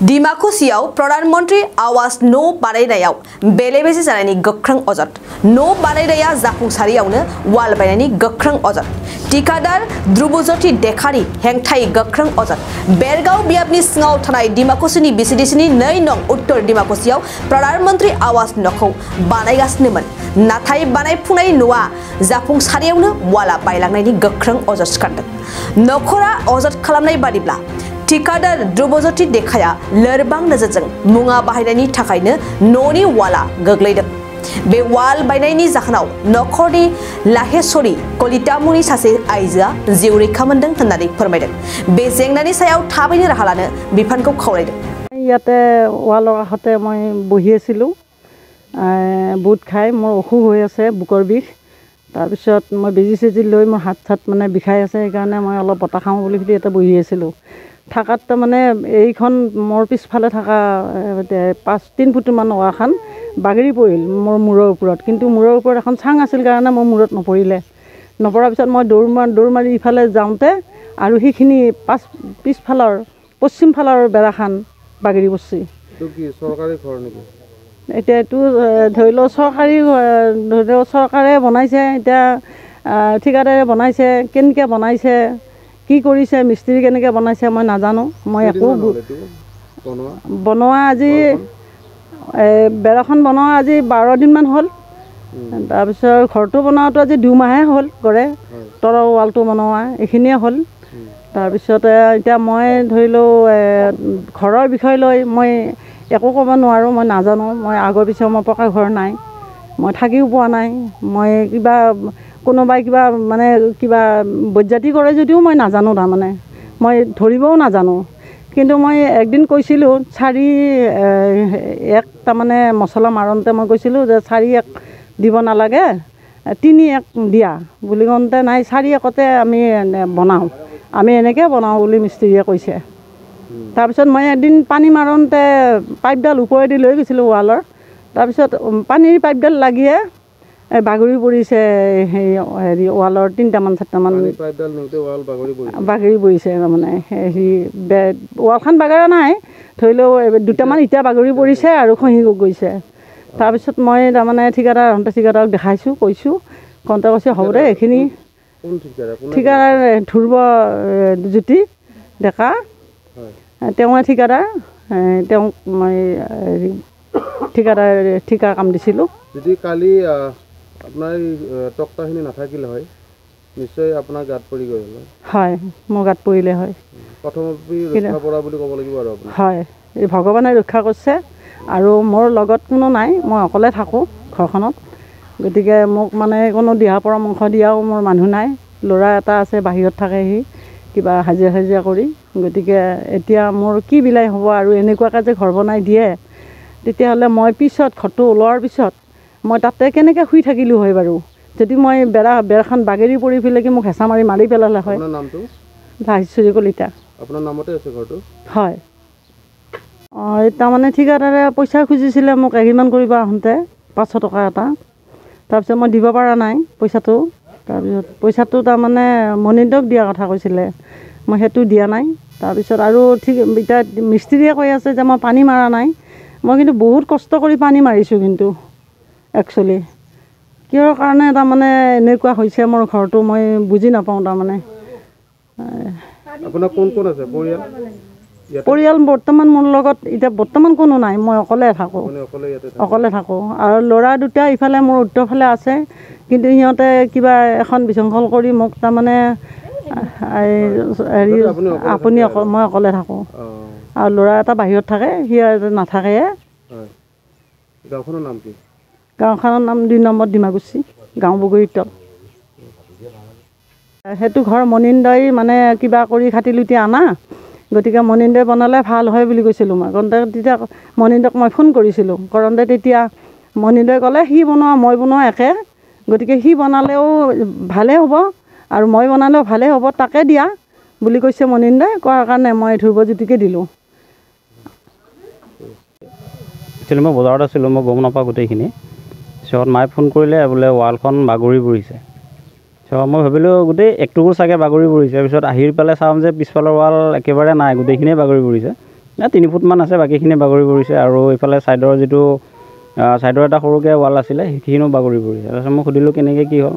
डिमाकुसियाव प्रधानमंत्री आवास न' बानायनायाव बेले-बेजे जानायनि गोख्रों अजद न' बानायनाया जाफुंसारियावनो वाल बायनायनि गोख्रों अजद टिकादार ध्रुबज्योति देखानि हेंथायै गोख्रों अजद बेरगाव बियाबनि सिङाव थानाय डिमाकुसिनि बिसिडिसिनि 2 नं उत्तर डिमाकुसियाव प्रधानमंत्री आवास न'खौ बानायगासिनोमोन नाथाय बानायफुंनाय न'आ जाफुंसारियावनो वाला बायलांनायनि गोख्रों अजद सिखारदों नखरा अजद खालामनाय बादिब्ला टिकादार ध्रुबज्योति देखाया लोरबां नोजोरजों मुङा बाहायनायनि थाखायनो न'नि वाला गोग्लैदों बे वाल बायनायनि जाहोनाव नखरनि लाहेश्वरी कलिता मुंनि सासे आइजोआ जिउ रैखा मोनदों होननानै फोरमायदों बे जेंनानि सायाव थाबैनो राहा लानो बिफानखौ खावलायदों ইয়াতে वाলৰ কাষতে মই বহি আছিলোঁ বুট খাই মোৰ অসুখ হৈ আছে বুকৰ বিষ তাৰপিছত মই বেজি চেজি লৈ মোৰ হাত চাত মানে বিষাই আছে সেইকাৰণে মই অলপ বতাহ খাওঁ বুলি ইয়াতে বহি আছিলোঁ থাকাত মানে এইখন মোৰ পিছফালে থকা 3 ফুটমান ওৱাখন বাগৰি পৰিল মোৰ মূৰৰ ওপৰত কিন্তু মূৰৰ ওপৰত এখন চাং আছিল কাৰণে মোৰ মূৰত নপৰিলে নপৰাৰ পিছত মই দৌৰ মাৰি ইফালে যাওঁতে আৰু সেইখিনি পিছফালৰ পশ্চিম ফালৰ বেৰাখান বাগৰি পৰিছে এইটো কি চৰকাৰী ঘৰ নেকি এতিয়া এইটো ধৰি লওক চৰকাৰে বনাইছে এতিয়া ঠিকাদাৰে বনাইছে কেনেকৈ বনাইছে কি কৰিছে মিস্ত্ৰী কেনেকৈ বনাইছে মই নাজানো মই একো বনোৱা আজি বেৰাখন বনোৱা আজি 12 দিনমান হ'ল তাৰপিছত ঘৰটো বনোৱাটো আজি 2 মাহে হ'ল কৰে তলৰ ৱালটো বনোৱা এইখিনিয়ে হ'ল তাৰপিছত এতিয়া মই ধৰি লওঁ ঘৰৰ বিষয় লৈ মই একো ক'ব নোৱাৰোঁ মই নাজানো মই আগৰ পিছে মই পকা ঘৰ নাই মই থাকিও পোৱা নাই মই কিবা কোনোবাই কিবা মানে কিবা বজ্জাতি কৰে যদিও মই নাজানো তাৰমানে মই ধৰিবও নাজানো কিন্তু মই একদিন কৈছিলোঁ 4-1 তাৰমানে মছলা মাৰোঁতে মই কৈছিলোঁ যে 4-1 দিব নালাগে 3-1 দিয়া বুলি কওঁতে নাই 4-1তে আমি বনাওঁ আমি এনেকৈ বনাওঁ বুলি মিস্ত্ৰীয়ে কৈছে তাৰপিছত মই এদিন পানী মাৰোঁতে পাইপডাল ওপৰেদি লৈ গৈছিলোঁ ৱালৰ তাৰপিছত পানীৰ পাইপডাল লাগিয়ে বাগৰি পৰিছে হেৰি ৱালৰ 3টামান 4টামান বাগৰি পৰিছে তাৰমানে হেৰি ৱালখন বাগৰা নাই ধৰি লওঁ 2টামান ইটা বাগৰি পৰিছে আৰু খহি গৈছে তাৰপিছত মই তাৰমানে ঠিকাদাৰক দেখাইছোঁ কৈছোঁ কওঁতে কৈছে হ'ব দে এইখিনি ঠিকাদাৰ ধ্ৰুবজ্যোতি ডেকা তেওঁ ঠিকাদাৰ তেওঁক মই ঠিকা কাম দিছিলোঁ যদি কালি আপোনাৰ টক্টাখিনি নাথাকিলে হয় নিশ্চয় আপোনাৰ গাত পৰি গ'ল হয় মোৰ গাত পৰিলে হয় প্ৰথমতে ৰক্ষা পৰা বুলি ক'ব লাগিব আৰু আপুনি হয় এই ভগৱানে ৰক্ষা কৰিছে আৰু মোৰ লগত কোনো নাই মই অকলে থাকোঁ ঘৰখনত গতিকে মোক মানে কোনো দিহা পৰামৰ্শ দিয়াও মোৰ মানুহ নাই ল'ৰা এটা আছে বাহিৰত থাকে সি কিবা হাজিৰা কৰি গতিকে এতিয়া মোৰ কি বিলাই হ'ব আৰু এনেকুৱাকৈ যে ঘৰ বনাই দিয়ে তেতিয়াহ'লে মই পিছত ঘৰটো ওলোৱাৰ পিছত মই তাতে কেনেকৈ শুই থাকিলোঁ হয় বাৰু যদি মই বেৰাখন বাগৰি পৰি পেলাই কি মোক হেঁচা মাৰি পেলালে হয় আপোনাৰ নামটো লাহেশ্বৰী কলিতা আপোনাৰ নামতে আছে ঘৰটো হয় তাৰমানে ঠিকাদাৰে পইচা খুজিছিলে মোক এগ্ৰিমেণ্ট কৰিব আহোঁতে 500 টকা এটা তাৰপিছত মই দিব পৰা নাই পইচাটো তাৰপিছত পইচাটো তাৰমানে মনিন্দক দিয়া কথা কৈছিলে মই সেইটো দিয়া নাই তাৰপিছত আৰু ঠিক এতিয়া মিস্ত্ৰীয়ে কৈ আছে যে মই পানী মাৰা নাই মই কিন্তু বহুত কষ্ট কৰি পানী মাৰিছোঁ কিন্তু একচুৱেলি কিহৰ কাৰণে তাৰমানে এনেকুৱা হৈছে মোৰ ঘৰটো মই বুজি নাপাওঁ তাৰমানে আপোনাৰ কোন আছে পৰিয়াল বৰ্তমান মোৰ লগত এতিয়া বৰ্তমান কোনো নাই মই অকলে থাকোঁ আৰু ল'ৰা 2টা ইফালে মোৰ উত্তৰফালে আছে কিন্তু সিহঁতে কিবা এখন বিশৃংখল কৰি মোক তাৰমানে হেৰি মই অকলে থাকোঁ আৰু ল'ৰা এটা বাহিৰত থাকে সি নাথাকে গাঁওখনৰ নাম কি গাঁওখনৰ নাম 2 নম্বৰ ডিমাকুচি গাঁও বগৰীতল সেইটো ঘৰ মনিন্দই মানে কিবা কৰি খাটি লুটি আনা গতিকে মনিন্দই বনালে ভাল হয় বুলি কৈছিলোঁ মই কওঁতে তেতিয়া মনিন্দক মই ফোন কৰিছিলোঁ কৰোঁতে তেতিয়া মনিন্দই ক'লে সি বনোৱা মই বনোৱা একে গতিকে সি বনালেও ভালেই হ'ব আৰু মই বনালেও ভালেই হ'ব তাকে দিয়া বুলি কৈছে মনিন্দই কোৱাৰ কাৰণে মই ধ্ৰুবজ্যোতিকে দিলোঁ একচুৱেলি মই বজাৰত আছিলোঁ মই গম নাপাওঁ গোটেইখিনি পিছত মায়ে ফোন কৰিলে বোলে ৱালখন বাগৰি পৰিছে মই ভাবিলোঁ গোটেই একটুকুৰ চাগে বাগৰি পৰিছে পিছত আহি পেলাই চাওঁ যে পিছফালৰ ৱাল একেবাৰে নাই গোটেইখিনিয়ে বাগৰি পৰিছে 3 ফুটমান আছে, বাকীখিনি বাগৰি পৰিছে। আৰু এইফালে ছাইডৰ যিটো ছাইডৰ এটা সৰুকৈ ৱাল আছিলে সেইখিনিও বাগৰি পৰিছে। তাৰপিছত মই সুধিলোঁ কেনেকৈ কি হ'ল,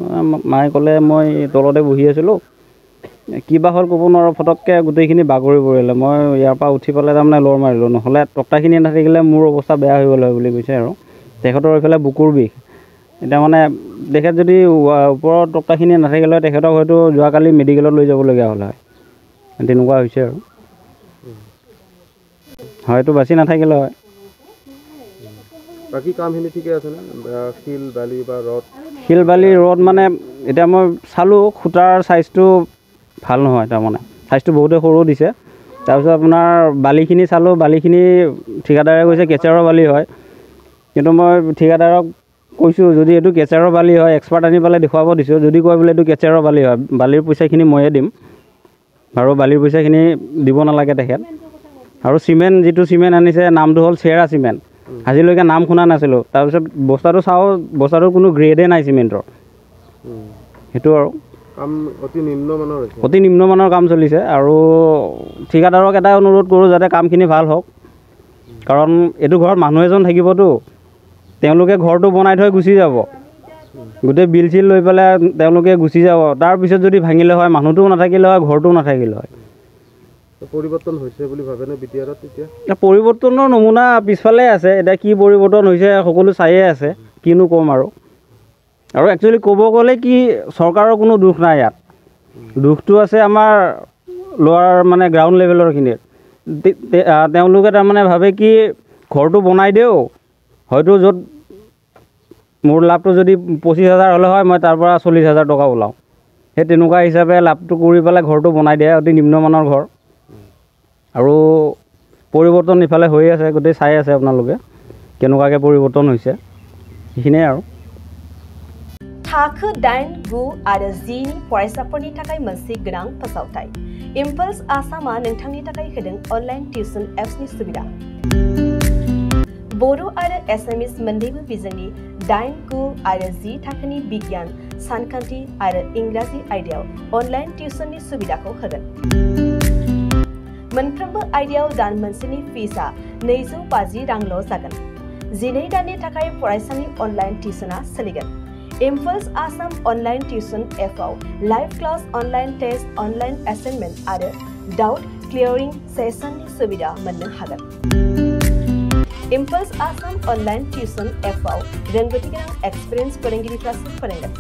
মায়ে ক'লে মই তলতে বহি আছিলোঁ, কিবা হ'ল ক'ব নোৱাৰোঁ, ফটককৈ গোটেইখিনি বাগৰি পৰিলে। মই ইয়াৰ পৰা উঠি পেলাই তাৰমানে লৰ মাৰিলোঁ, নহ'লে তক্তাখিনি নাথাকিলে মোৰ অৱস্থা বেয়া হৈ গ'ল হয় বুলি কৈছে। আৰু তেখেতৰ এইফালে বুকুৰ বিষ। এতিয়া মানে তেখেত যদি ওপৰৰ তক্তাখিনি নাথাকিলে তেখেতক হয়তো যোৱাকালি মেডিকেলত লৈ যাবলগীয়া হ'ল হয়, তেনেকুৱা হৈছে। আৰু হয়তো বাচি নাথাকিলে হয়। বাকী কামখিনি ঠিকে আছেনে? শিল বালি বা ৰদ? শিল বালি ৰদ মানে এতিয়া মই চালোঁ খুঁটাৰ ছাইজটো ভাল নহয়, তাৰমানে ছাইজটো বহুতে সৰু দিছে। তাৰপিছত আপোনাৰ বালিখিনি চালোঁ, বালিখিনি ঠিকাদাৰে কৈছে কেঁচাৰৰ বালি হয়, কিন্তু মই ঠিকাদাৰক কৈছোঁ যদি এইটো কেঁচাৰৰ বালি হয় এক্সপাৰ্ট আনি পেলাই দেখুৱাব দিছোঁ। যদি কয় বোলে এইটো কেঁচাৰৰ বালি হয়, বালিৰ পইচাখিনি ময়ে দিম, আৰু বালিৰ পইচাখিনি দিব নালাগে তেখেত। আৰু চিমেণ্ট যিটো চিমেণ্ট আনিছে নামটো হ'ল চেৰা চিমেণ্ট, আজিলৈকে নাম শুনা নাছিলোঁ। তাৰপিছত বস্তাটো চাওঁ, বস্তাটোৰ কোনো গ্ৰেডেই নাই চিমেণ্টৰ, সেইটো আৰু কাম অতি নিম্নমানৰ হৈছে, অতি নিম্নমানৰ কাম চলিছে। আৰু ঠিকাদাৰক এটাই অনুৰোধ কৰোঁ যাতে কামখিনি ভাল হওক, কাৰণ এইটো ঘৰত মানুহ এজন থাকিবতো, তেওঁলোকে ঘৰটো বনাই থৈ গুচি যাব, গোটেই বিল চিল লৈ পেলাই তেওঁলোকে গুচি যাব। তাৰপিছত যদি ভাঙিলে হয়, মানুহটোও নাথাকিলে হয়, ঘৰটোও নাথাকিলে হয়। পৰিৱৰ্তন হৈছে বুলি ভাবেনে বিটিআৰত? এতিয়া পৰিৱৰ্তনৰ নমুনা পিছফালে আছে, এতিয়া কি পৰিৱৰ্তন হৈছে সকলো চায়ে আছে, কিনো ক'ম। আৰু একচুৱেলি ক'ব গ'লে কি চৰকাৰৰ কোনো দোষ নাই ইয়াত, দোষটো আছে আমাৰ লোৱাৰ মানে গ্ৰাউণ্ড লেভেলৰখিনিৰ। তেওঁলোকে তাৰমানে ভাবে কি ঘৰটো বনাই দিওঁ, হয়তো য'ত মোৰ লাভটো যদি 25,000 হ'লে হয় মই তাৰ পৰা 40,000 টকা ওলাওঁ, সেই তেনেকুৱা হিচাপে লাভটো কৰি পেলাই ঘৰটো বনাই দিয়ে, অতি নিম্নমানৰ ঘৰ। আৰু পৰিৱৰ্তন ইফালে হৈ আছে, গোটেই চাই আছে আপোনালোকে কেনেকুৱাকৈ পৰিৱৰ্তন হৈছে, সেইখিনিয়ে। আৰু थाखो 8, 9 आरो 10 नि फरायसाफोरनि थाखाय मोनसे गोनां फोसावथाय। इम्पल्स आसामा नोंथांनि थाखाय होदों अनलाइन टिउसन एप्सनि सुबिदा। बर' आरो एसामिस मोन्नैबो बिजोंनि 8, 9 आरो 10 थाखोनि बिगियान, सानखान्थि आरो इंराजि आयदायाव अनलाइन टिउसननि सुबिदाखौ होगोन। मोनफ्रोमबो आयदायाव दान मोनसेनि फिसआ 250 रांल' जागोन। 12 दाननि थाखाय फरायसानि अनलाइन टिउसना सोलिगोन। इम्पल्स आसाम अनलाइन टिउसन एपआव live class, online test, online assignment आरो डाउट क्लियरिं सेसननि सुबिदा मोननो हागोन। इम्पल्स आसाम अनलाइन टिउसन एपआव रोंगौथि गोनां एक्सपिरियेन्स फोरोंगिरिफ्रासो फोरोंगोन।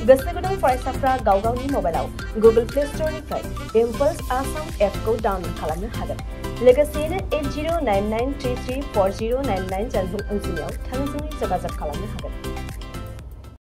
गोसो गुदुं फरायसाफ्रा गाव गावनि मबाइलाव गुगल प्ले स्ट'रनिफ्राय इम्पल्स आसाम एपखौ डाउनल'ड खालामनो हागोन। लोगोसेयैनो 8099334099 जानबुं अनजिमायाव थोंजोङै जगाजग खालामनो हागोन।